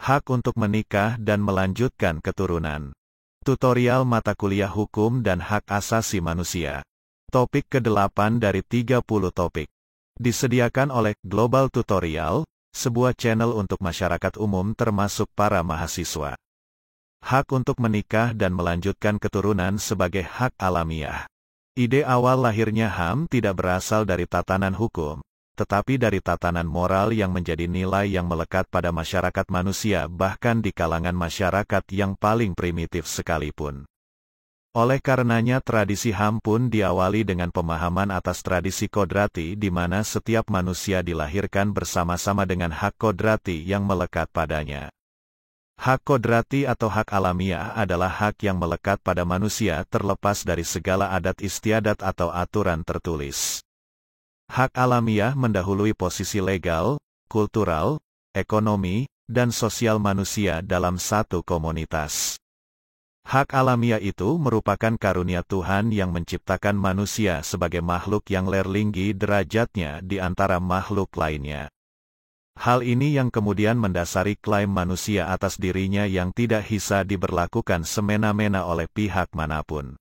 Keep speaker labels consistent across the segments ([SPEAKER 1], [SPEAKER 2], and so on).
[SPEAKER 1] Hak untuk menikah dan melanjutkan keturunan. Tutorial mata kuliah hukum dan hak asasi manusia. Topik ke-8 dari 30 topik. Disediakan oleh Global Tutorial, sebuah channel untuk masyarakat umum termasuk para mahasiswa. Hak untuk menikah dan melanjutkan keturunan sebagai hak alamiah. Ide awal lahirnya HAM tidak berasal dari tatanan hukum, tetapi dari tatanan moral yang menjadi nilai yang melekat pada masyarakat manusia bahkan di kalangan masyarakat yang paling primitif sekalipun. Oleh karenanya tradisi HAM pun diawali dengan pemahaman atas tradisi kodrati di mana setiap manusia dilahirkan bersama-sama dengan hak kodrati yang melekat padanya. Hak kodrati atau hak alamiah adalah hak yang melekat pada manusia terlepas dari segala adat istiadat atau aturan tertulis. Hak alamiah mendahului posisi legal, kultural, ekonomi, dan sosial manusia dalam satu komunitas. Hak alamiah itu merupakan karunia Tuhan yang menciptakan manusia sebagai makhluk yang terlinggi derajatnya di antara makhluk lainnya. Hal ini yang kemudian mendasari klaim manusia atas dirinya yang tidak bisa diberlakukan semena-mena oleh pihak manapun.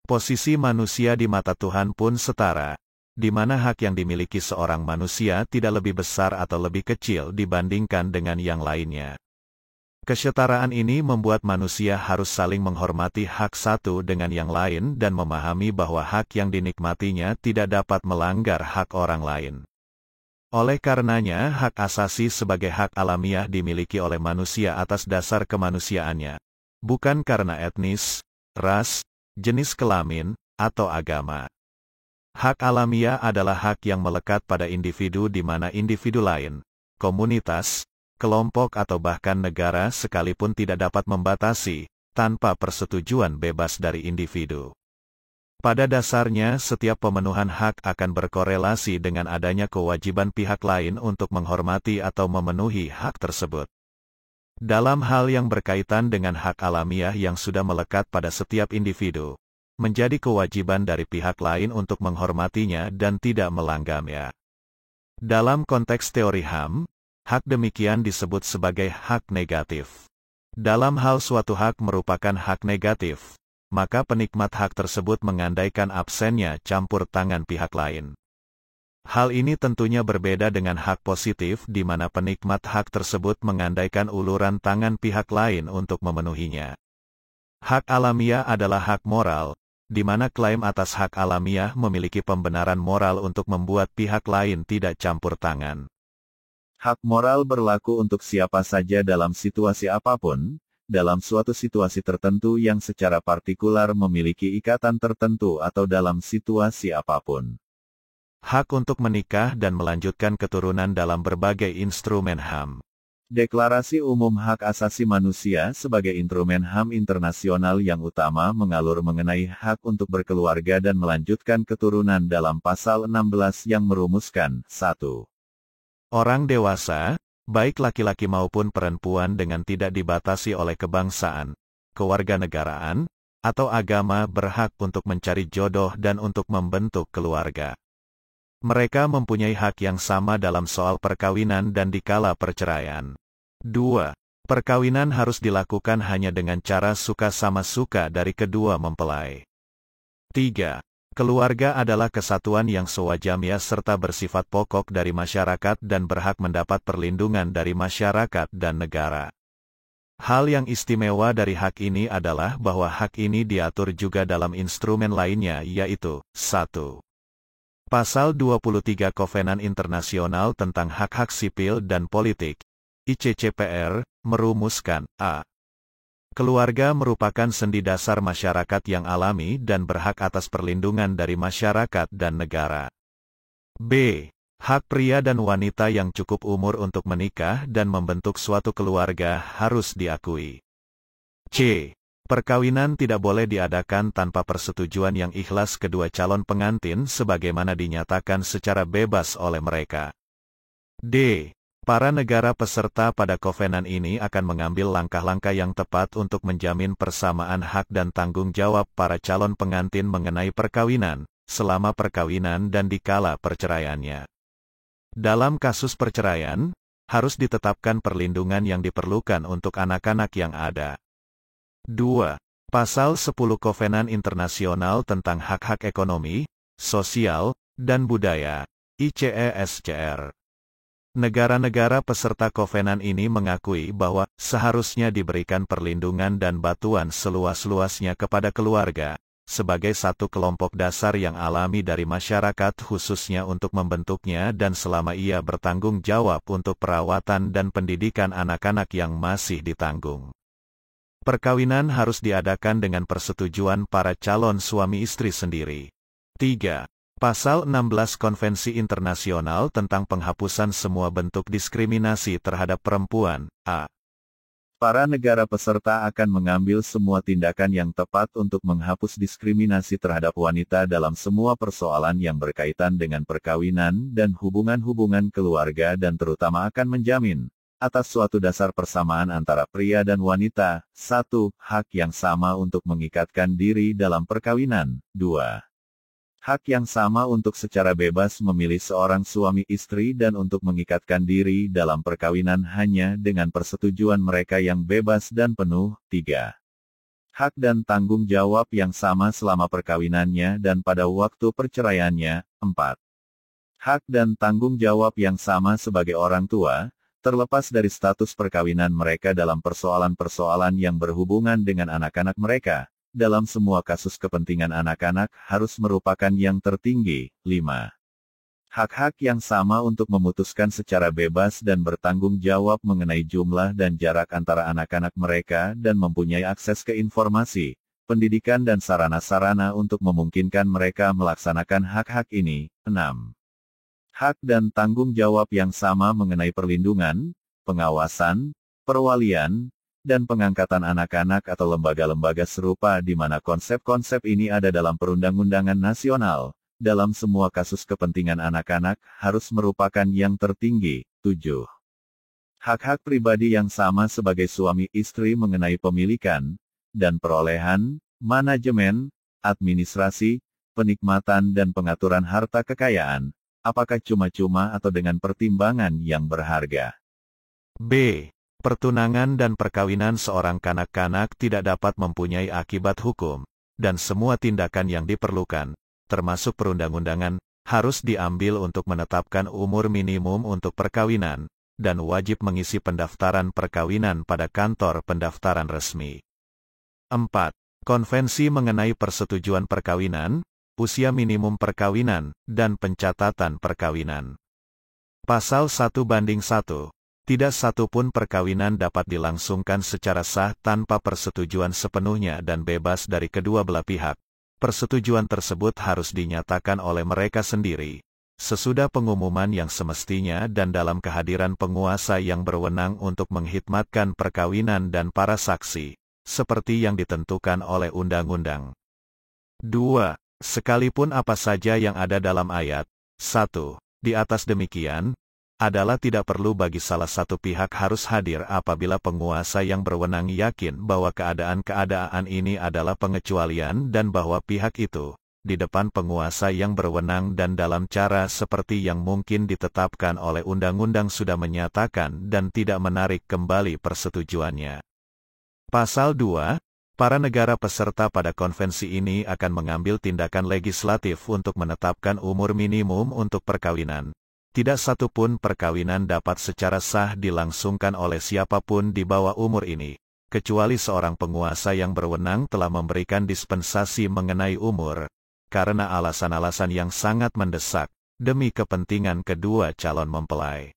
[SPEAKER 1] Posisi manusia di mata Tuhan pun setara, di mana hak yang dimiliki seorang manusia tidak lebih besar atau lebih kecil dibandingkan dengan yang lainnya. Kesetaraan ini membuat manusia harus saling menghormati hak satu dengan yang lain dan memahami bahwa hak yang dinikmatinya tidak dapat melanggar hak orang lain. Oleh karenanya, hak asasi sebagai hak alamiah dimiliki oleh manusia atas dasar kemanusiaannya, bukan karena etnis, ras, jenis kelamin, atau agama. Hak alamiah adalah hak yang melekat pada individu di mana individu lain, komunitas, kelompok atau bahkan negara sekalipun tidak dapat membatasi, tanpa persetujuan bebas dari individu. Pada dasarnya setiap pemenuhan hak akan berkorelasi dengan adanya kewajiban pihak lain untuk menghormati atau memenuhi hak tersebut. Dalam hal yang berkaitan dengan hak alamiah yang sudah melekat pada setiap individu, menjadi kewajiban dari pihak lain untuk menghormatinya dan tidak melanggarnya. Dalam konteks teori HAM, hak demikian disebut sebagai hak negatif. Dalam hal suatu hak merupakan hak negatif, maka penikmat hak tersebut mengandaikan absennya campur tangan pihak lain. Hal ini tentunya berbeda dengan hak positif di mana penikmat hak tersebut mengandaikan uluran tangan pihak lain untuk memenuhinya. Hak alamiah adalah hak moral, di mana klaim atas hak alamiah memiliki pembenaran moral untuk membuat pihak lain tidak campur tangan. Hak moral berlaku untuk siapa saja dalam situasi apapun, dalam suatu situasi tertentu yang secara partikular memiliki ikatan tertentu atau dalam situasi apapun. Hak untuk menikah dan melanjutkan keturunan dalam berbagai instrumen HAM. Deklarasi Umum Hak Asasi Manusia sebagai instrumen HAM internasional yang utama mengalur mengenai hak untuk berkeluarga dan melanjutkan keturunan dalam pasal 16 yang merumuskan 1. Orang dewasa, baik laki-laki maupun perempuan dengan tidak dibatasi oleh kebangsaan, kewarganegaraan, atau agama berhak untuk mencari jodoh dan untuk membentuk keluarga. Mereka mempunyai hak yang sama dalam soal perkawinan dan dikala perceraian. 2. Perkawinan harus dilakukan hanya dengan cara suka sama suka dari kedua mempelai. 3. Keluarga adalah kesatuan yang sewajamnya serta bersifat pokok dari masyarakat dan berhak mendapat perlindungan dari masyarakat dan negara. Hal yang istimewa dari hak ini adalah bahwa hak ini diatur juga dalam instrumen lainnya yaitu 1. Pasal 23 Kovenan Internasional tentang Hak-Hak Sipil dan Politik, ICCPR, merumuskan a. Keluarga merupakan sendi dasar masyarakat yang alami dan berhak atas perlindungan dari masyarakat dan negara. b. Hak pria dan wanita yang cukup umur untuk menikah dan membentuk suatu keluarga harus diakui. c. Perkawinan tidak boleh diadakan tanpa persetujuan yang ikhlas kedua calon pengantin sebagaimana dinyatakan secara bebas oleh mereka. D. Para negara peserta pada kovenan ini akan mengambil langkah-langkah yang tepat untuk menjamin persamaan hak dan tanggung jawab para calon pengantin mengenai perkawinan, selama perkawinan dan dikala perceraiannya. Dalam kasus perceraian, harus ditetapkan perlindungan yang diperlukan untuk anak-anak yang ada. 2. Pasal 10 Kovenan Internasional tentang Hak-Hak Ekonomi, Sosial, dan Budaya, ICESCR. Negara-negara peserta kovenan ini mengakui bahwa seharusnya diberikan perlindungan dan bantuan seluas-luasnya kepada keluarga, sebagai satu kelompok dasar yang alami dari masyarakat khususnya untuk membentuknya dan selama ia bertanggung jawab untuk perawatan dan pendidikan anak-anak yang masih ditanggung. Perkawinan harus diadakan dengan persetujuan para calon suami istri sendiri. 3. Pasal 16 Konvensi Internasional tentang Penghapusan Semua Bentuk Diskriminasi Terhadap Perempuan, A. Para negara peserta akan mengambil semua tindakan yang tepat untuk menghapus diskriminasi terhadap wanita dalam semua persoalan yang berkaitan dengan perkawinan dan hubungan-hubungan keluarga dan terutama akan menjamin, atas suatu dasar persamaan antara pria dan wanita, 1. Hak yang sama untuk mengikatkan diri dalam perkawinan, 2. Hak yang sama untuk secara bebas memilih seorang suami istri dan untuk mengikatkan diri dalam perkawinan hanya dengan persetujuan mereka yang bebas dan penuh. 3. Hak dan tanggung jawab yang sama selama perkawinannya dan pada waktu perceraiannya. 4. Hak dan tanggung jawab yang sama sebagai orang tua, terlepas dari status perkawinan mereka dalam persoalan-persoalan yang berhubungan dengan anak-anak mereka. Dalam semua kasus kepentingan anak-anak harus merupakan yang tertinggi. 5. Hak-hak yang sama untuk memutuskan secara bebas dan bertanggung jawab mengenai jumlah dan jarak antara anak-anak mereka dan mempunyai akses ke informasi, pendidikan dan sarana-sarana untuk memungkinkan mereka melaksanakan hak-hak ini. 6. Hak dan tanggung jawab yang sama mengenai perlindungan, pengawasan, perwalian, dan pengangkatan anak-anak atau lembaga-lembaga serupa di mana konsep-konsep ini ada dalam perundang-undangan nasional, dalam semua kasus kepentingan anak-anak harus merupakan yang tertinggi. 7. Hak-hak pribadi yang sama sebagai suami istri mengenai pemilikan, dan perolehan, manajemen, administrasi, penikmatan dan pengaturan harta kekayaan, apakah cuma-cuma atau dengan pertimbangan yang berharga. B. Pertunangan dan perkawinan seorang kanak-kanak tidak dapat mempunyai akibat hukum, dan semua tindakan yang diperlukan, termasuk perundang-undangan, harus diambil untuk menetapkan umur minimum untuk perkawinan, dan wajib mengisi pendaftaran perkawinan pada kantor pendaftaran resmi. 4. Konvensi mengenai persetujuan perkawinan, usia minimum perkawinan, dan pencatatan perkawinan. Pasal 1:1. Tidak satu pun perkawinan dapat dilangsungkan secara sah tanpa persetujuan sepenuhnya dan bebas dari kedua belah pihak. Persetujuan tersebut harus dinyatakan oleh mereka sendiri, sesudah pengumuman yang semestinya dan dalam kehadiran penguasa yang berwenang untuk menghikmatkan perkawinan dan para saksi, seperti yang ditentukan oleh undang-undang. 2. Sekalipun apa saja yang ada dalam ayat 1 di atas demikian, adalah tidak perlu bagi salah satu pihak harus hadir apabila penguasa yang berwenang yakin bahwa keadaan-keadaan ini adalah pengecualian dan bahwa pihak itu, di depan penguasa yang berwenang dan dalam cara seperti yang mungkin ditetapkan oleh undang-undang sudah menyatakan dan tidak menarik kembali persetujuannya. Pasal 2. Para negara peserta pada konvensi ini akan mengambil tindakan legislatif untuk menetapkan umur minimum untuk perkawinan. Tidak satu pun perkawinan dapat secara sah dilangsungkan oleh siapapun di bawah umur ini, kecuali seorang penguasa yang berwenang telah memberikan dispensasi mengenai umur, karena alasan-alasan yang sangat mendesak, demi kepentingan kedua calon mempelai.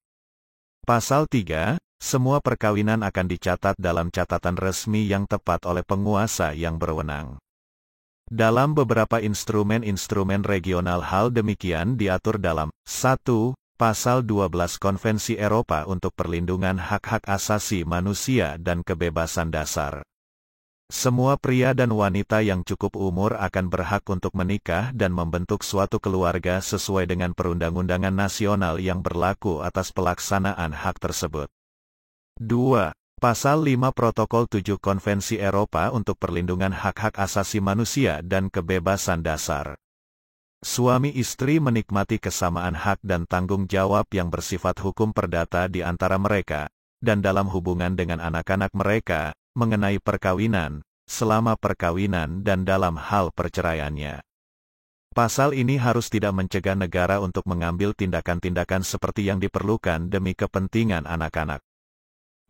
[SPEAKER 1] Pasal 3, semua perkawinan akan dicatat dalam catatan resmi yang tepat oleh penguasa yang berwenang. Dalam beberapa instrumen-instrumen regional hal demikian diatur dalam 1. Pasal 12 Konvensi Eropa untuk Perlindungan Hak-Hak Asasi Manusia dan Kebebasan Dasar. Semua pria dan wanita yang cukup umur akan berhak untuk menikah dan membentuk suatu keluarga sesuai dengan perundang-undangan nasional yang berlaku atas pelaksanaan hak tersebut. 2. Pasal 5 Protokol 7 Konvensi Eropa untuk Perlindungan Hak-Hak Asasi Manusia dan Kebebasan Dasar. Suami istri menikmati kesamaan hak dan tanggung jawab yang bersifat hukum perdata di antara mereka, dan dalam hubungan dengan anak-anak mereka, mengenai perkawinan, selama perkawinan dan dalam hal perceraiannya. Pasal ini harus tidak mencegah negara untuk mengambil tindakan-tindakan seperti yang diperlukan demi kepentingan anak-anak.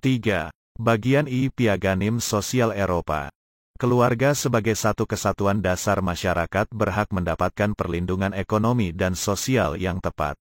[SPEAKER 1] 3. Bagian I Piagam Sosial Eropa. Keluarga sebagai satu kesatuan dasar masyarakat berhak mendapatkan perlindungan ekonomi dan sosial yang tepat.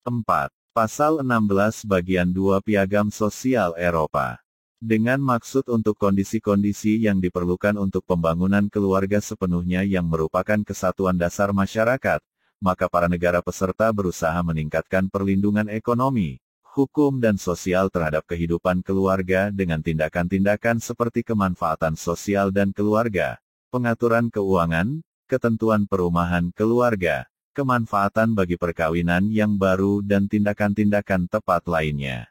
[SPEAKER 1] 4. Pasal 16 Bagian 2 Piagam Sosial Eropa. Dengan maksud untuk kondisi-kondisi yang diperlukan untuk pembangunan keluarga sepenuhnya yang merupakan kesatuan dasar masyarakat, maka para negara peserta berusaha meningkatkan perlindungan ekonomi, hukum dan sosial terhadap kehidupan keluarga dengan tindakan-tindakan seperti kemanfaatan sosial dan keluarga, pengaturan keuangan, ketentuan perumahan keluarga, kemanfaatan bagi perkawinan yang baru dan tindakan-tindakan tepat lainnya.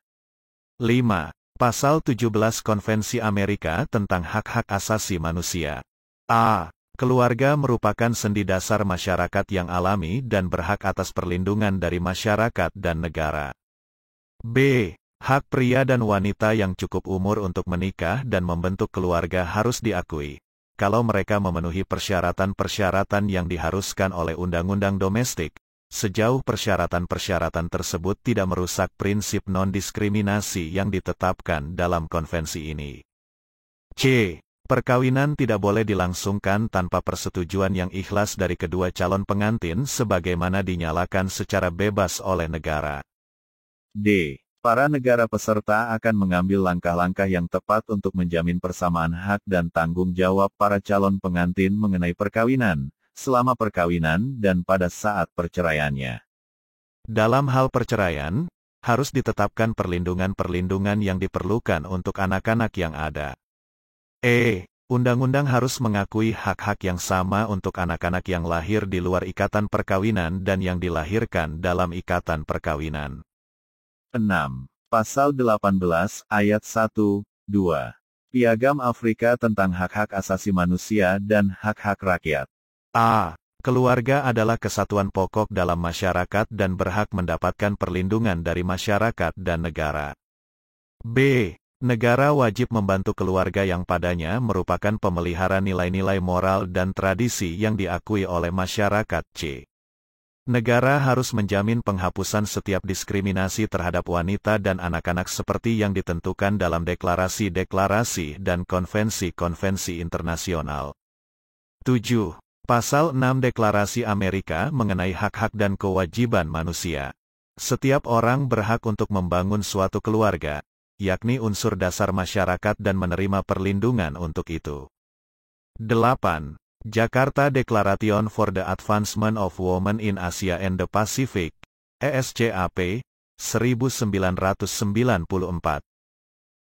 [SPEAKER 1] 5. Pasal 17 Konvensi Amerika tentang Hak-Hak Asasi Manusia. A. Keluarga merupakan sendi dasar masyarakat yang alami dan berhak atas perlindungan dari masyarakat dan negara. B. Hak pria dan wanita yang cukup umur untuk menikah dan membentuk keluarga harus diakui, kalau mereka memenuhi persyaratan-persyaratan yang diharuskan oleh undang-undang domestik, sejauh persyaratan-persyaratan tersebut tidak merusak prinsip non-diskriminasi yang ditetapkan dalam konvensi ini. C. Perkawinan tidak boleh dilangsungkan tanpa persetujuan yang ikhlas dari kedua calon pengantin sebagaimana dinyalakan secara bebas oleh negara. D. Para negara peserta akan mengambil langkah-langkah yang tepat untuk menjamin persamaan hak dan tanggung jawab para calon pengantin mengenai perkawinan, selama perkawinan dan pada saat perceraiannya. Dalam hal perceraian, harus ditetapkan perlindungan-perlindungan yang diperlukan untuk anak-anak yang ada. E. Undang-undang harus mengakui hak-hak yang sama untuk anak-anak yang lahir di luar ikatan perkawinan dan yang dilahirkan dalam ikatan perkawinan. 6. Pasal 18, Ayat 1, 2. Piagam Afrika tentang Hak-Hak Asasi Manusia dan Hak-Hak Rakyat. A. Keluarga adalah kesatuan pokok dalam masyarakat dan berhak mendapatkan perlindungan dari masyarakat dan negara. B. Negara wajib membantu keluarga yang padanya merupakan pemelihara nilai-nilai moral dan tradisi yang diakui oleh masyarakat. C. Negara harus menjamin penghapusan setiap diskriminasi terhadap wanita dan anak-anak seperti yang ditentukan dalam deklarasi-deklarasi dan konvensi-konvensi internasional. 7. Pasal 6 Deklarasi Amerika mengenai hak-hak dan kewajiban manusia. Setiap orang berhak untuk membangun suatu keluarga, yakni unsur dasar masyarakat dan menerima perlindungan untuk itu. 8. Jakarta Declaration for the Advancement of Women in Asia and the Pacific, ESCAP, 1994.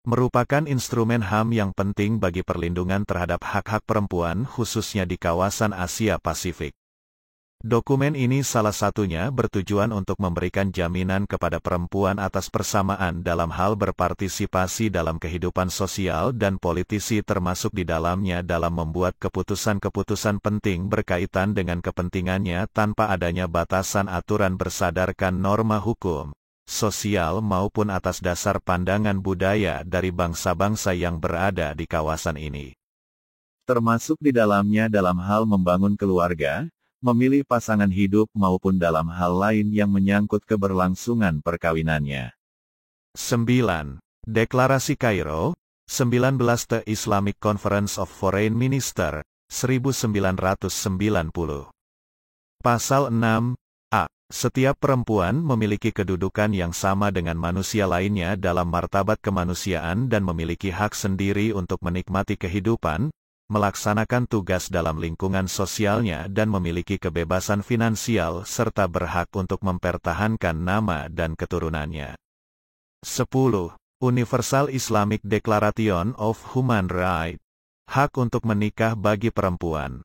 [SPEAKER 1] Merupakan instrumen HAM yang penting bagi perlindungan terhadap hak-hak perempuan khususnya di kawasan Asia Pasifik. Dokumen ini salah satunya bertujuan untuk memberikan jaminan kepada perempuan atas persamaan dalam hal berpartisipasi dalam kehidupan sosial dan politisi termasuk di dalamnya dalam membuat keputusan-keputusan penting berkaitan dengan kepentingannya tanpa adanya batasan aturan bersadarkan norma hukum, sosial maupun atas dasar pandangan budaya dari bangsa-bangsa yang berada di kawasan ini. Termasuk di dalamnya dalam hal membangun keluarga, memilih pasangan hidup maupun dalam hal lain yang menyangkut keberlangsungan perkawinannya. 9. Deklarasi Kairo, 19 The Islamic Conference of Foreign Minister, 1990. Pasal 6, A. Setiap perempuan memiliki kedudukan yang sama dengan manusia lainnya dalam martabat kemanusiaan dan memiliki hak sendiri untuk menikmati kehidupan, melaksanakan tugas dalam lingkungan sosialnya dan memiliki kebebasan finansial serta berhak untuk mempertahankan nama dan keturunannya. 10. Universal Islamic Declaration of Human Rights. Hak untuk menikah bagi perempuan.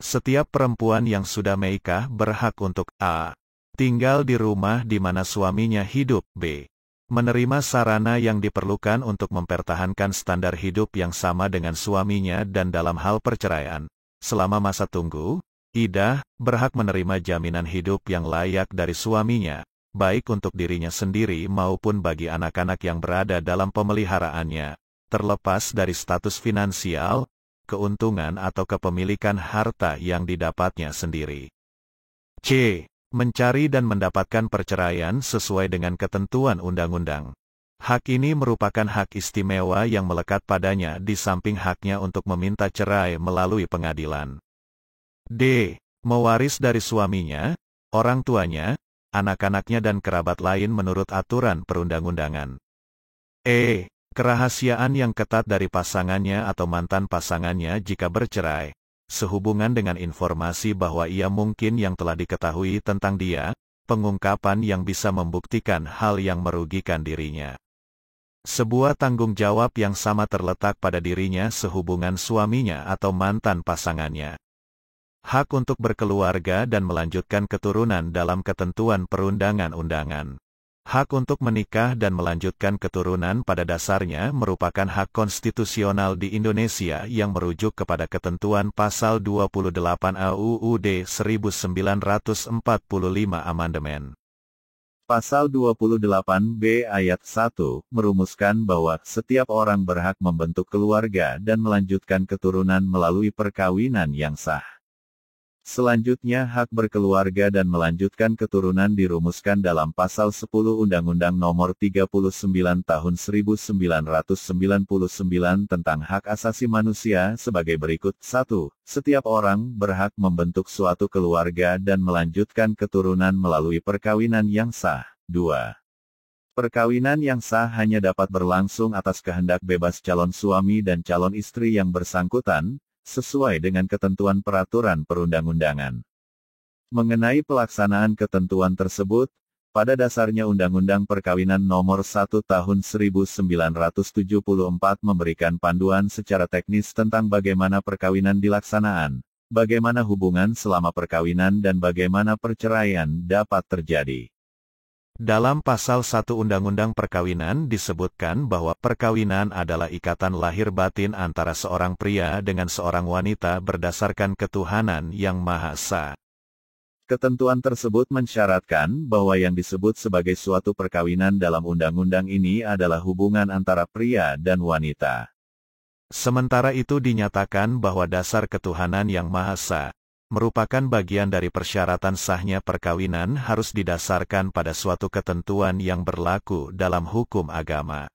[SPEAKER 1] Setiap perempuan yang sudah menikah berhak untuk a. tinggal di rumah di mana suaminya hidup, b. menerima sarana yang diperlukan untuk mempertahankan standar hidup yang sama dengan suaminya dan dalam hal perceraian. Selama masa tunggu, Ida berhak menerima jaminan hidup yang layak dari suaminya, baik untuk dirinya sendiri maupun bagi anak-anak yang berada dalam pemeliharaannya, terlepas dari status finansial, keuntungan atau kepemilikan harta yang didapatnya sendiri. C. Mencari dan mendapatkan perceraian sesuai dengan ketentuan undang-undang. Hak ini merupakan hak istimewa yang melekat padanya di samping haknya untuk meminta cerai melalui pengadilan. D. Mewaris dari suaminya, orang tuanya, anak-anaknya dan kerabat lain menurut aturan perundang-undangan. E. Kerahasiaan yang ketat dari pasangannya atau mantan pasangannya jika bercerai, sehubungan dengan informasi bahwa ia mungkin yang telah diketahui tentang dia, pengungkapan yang bisa membuktikan hal yang merugikan dirinya. Sebuah tanggung jawab yang sama terletak pada dirinya sehubungan suaminya atau mantan pasangannya. Hak untuk berkeluarga dan melanjutkan keturunan dalam ketentuan perundangan-undangan. Hak untuk menikah dan melanjutkan keturunan pada dasarnya merupakan hak konstitusional di Indonesia yang merujuk kepada ketentuan pasal 28 UUD 1945 Amandemen. Pasal 28B ayat 1 merumuskan bahwa setiap orang berhak membentuk keluarga dan melanjutkan keturunan melalui perkawinan yang sah. Selanjutnya hak berkeluarga dan melanjutkan keturunan dirumuskan dalam Pasal 10 Undang-Undang Nomor 39 Tahun 1999 tentang Hak Asasi Manusia sebagai berikut. 1. Setiap orang berhak membentuk suatu keluarga dan melanjutkan keturunan melalui perkawinan yang sah. 2. Perkawinan yang sah hanya dapat berlangsung atas kehendak bebas calon suami dan calon istri yang bersangkutan, sesuai dengan ketentuan peraturan perundang-undangan. Mengenai pelaksanaan ketentuan tersebut, pada dasarnya Undang-Undang Perkawinan Nomor 1 Tahun 1974 memberikan panduan secara teknis tentang bagaimana perkawinan dilaksanaan, bagaimana hubungan selama perkawinan dan bagaimana perceraian dapat terjadi. Dalam Pasal 1 Undang-Undang Perkawinan disebutkan bahwa perkawinan adalah ikatan lahir batin antara seorang pria dengan seorang wanita berdasarkan ketuhanan yang Maha Esa. Ketentuan tersebut mensyaratkan bahwa yang disebut sebagai suatu perkawinan dalam undang-undang ini adalah hubungan antara pria dan wanita. Sementara itu dinyatakan bahwa dasar ketuhanan yang Maha Esa merupakan bagian dari persyaratan sahnya perkawinan harus didasarkan pada suatu ketentuan yang berlaku dalam hukum agama.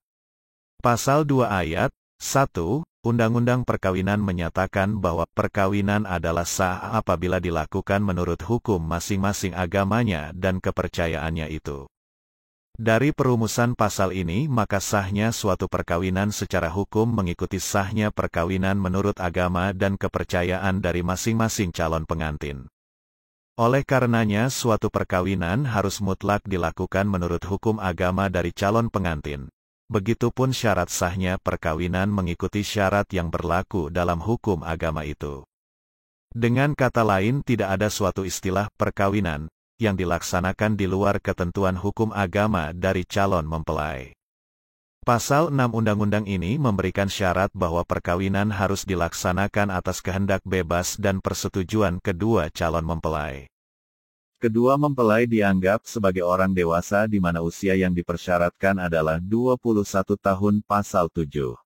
[SPEAKER 1] Pasal 2 ayat 1, Undang-Undang Perkawinan menyatakan bahwa perkawinan adalah sah apabila dilakukan menurut hukum masing-masing agamanya dan kepercayaannya itu. Dari perumusan pasal ini maka sahnya suatu perkawinan secara hukum mengikuti sahnya perkawinan menurut agama dan kepercayaan dari masing-masing calon pengantin. Oleh karenanya suatu perkawinan harus mutlak dilakukan menurut hukum agama dari calon pengantin. Begitupun syarat sahnya perkawinan mengikuti syarat yang berlaku dalam hukum agama itu. Dengan kata lain tidak ada suatu istilah perkawinan yang dilaksanakan di luar ketentuan hukum agama dari calon mempelai. Pasal 6 Undang-Undang ini memberikan syarat bahwa perkawinan harus dilaksanakan atas kehendak bebas dan persetujuan kedua calon mempelai. Kedua mempelai dianggap sebagai orang dewasa di mana usia yang dipersyaratkan adalah 21 tahun pasal 7.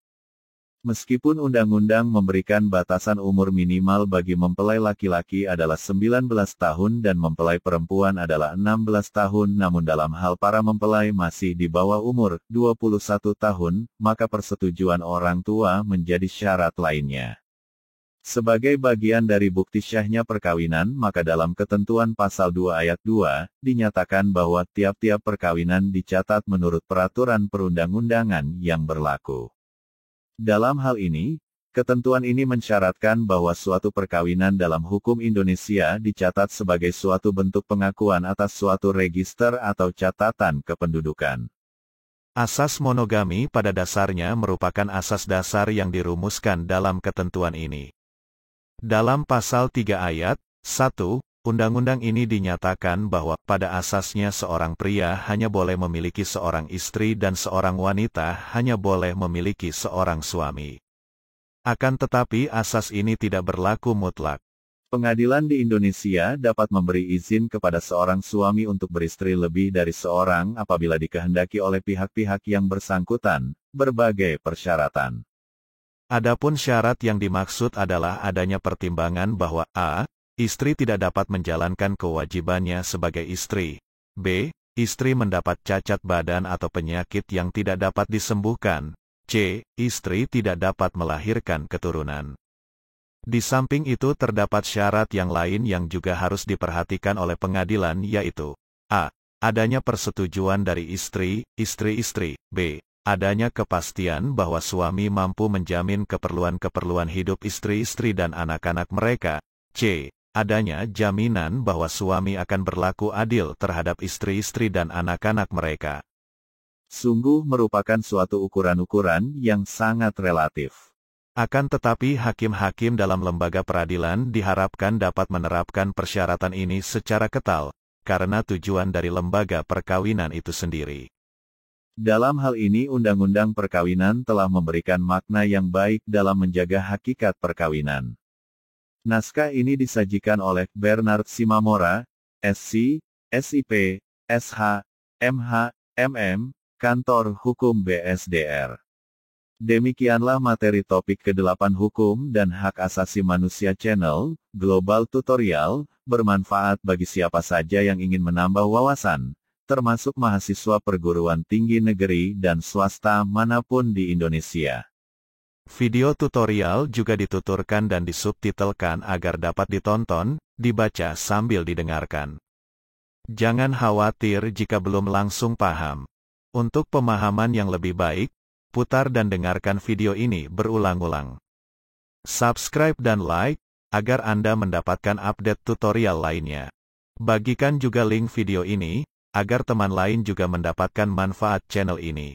[SPEAKER 1] Meskipun undang-undang memberikan batasan umur minimal bagi mempelai laki-laki adalah 19 tahun dan mempelai perempuan adalah 16 tahun namun dalam hal para mempelai masih di bawah umur 21 tahun, maka persetujuan orang tua menjadi syarat lainnya. Sebagai bagian dari bukti syahnya perkawinan maka dalam ketentuan pasal 2 ayat 2, dinyatakan bahwa tiap-tiap perkawinan dicatat menurut peraturan perundang-undangan yang berlaku. Dalam hal ini, ketentuan ini mensyaratkan bahwa suatu perkawinan dalam hukum Indonesia dicatat sebagai suatu bentuk pengakuan atas suatu register atau catatan kependudukan. Asas monogami pada dasarnya merupakan asas dasar yang dirumuskan dalam ketentuan ini. Dalam pasal 3 ayat 1, undang-undang ini dinyatakan bahwa pada asasnya seorang pria hanya boleh memiliki seorang istri dan seorang wanita hanya boleh memiliki seorang suami. Akan tetapi asas ini tidak berlaku mutlak. Pengadilan di Indonesia dapat memberi izin kepada seorang suami untuk beristri lebih dari seorang apabila dikehendaki oleh pihak-pihak yang bersangkutan, berbagai persyaratan. Adapun syarat yang dimaksud adalah adanya pertimbangan bahwa a. Istri tidak dapat menjalankan kewajibannya sebagai istri. b. Istri mendapat cacat badan atau penyakit yang tidak dapat disembuhkan. c. Istri tidak dapat melahirkan keturunan. Di samping itu terdapat syarat yang lain yang juga harus diperhatikan oleh pengadilan yaitu a. Adanya persetujuan dari istri-istri. b. Adanya kepastian bahwa suami mampu menjamin keperluan-keperluan hidup istri-istri dan anak-anak mereka. c. Adanya jaminan bahwa suami akan berlaku adil terhadap istri-istri dan anak-anak mereka. Sungguh merupakan suatu ukuran-ukuran yang sangat relatif. Akan tetapi hakim-hakim dalam lembaga peradilan diharapkan dapat menerapkan persyaratan ini secara ketat, karena tujuan dari lembaga perkawinan itu sendiri. Dalam hal ini Undang-Undang Perkawinan telah memberikan makna yang baik dalam menjaga hakikat perkawinan. Naskah ini disajikan oleh Bernard Simamora, SC, SIP, SH, MH, MM, Kantor Hukum BSDR. Demikianlah materi topik ke-8 Hukum dan Hak Asasi Manusia Channel, Global Tutorial, bermanfaat bagi siapa saja yang ingin menambah wawasan, termasuk mahasiswa perguruan tinggi negeri dan swasta manapun di Indonesia. Video tutorial juga dituturkan dan disubtitelkan agar dapat ditonton, dibaca sambil didengarkan. Jangan khawatir jika belum langsung paham. Untuk pemahaman yang lebih baik, putar dan dengarkan video ini berulang-ulang. Subscribe dan like, agar Anda mendapatkan update tutorial lainnya. Bagikan juga link video ini, agar teman lain juga mendapatkan manfaat channel ini.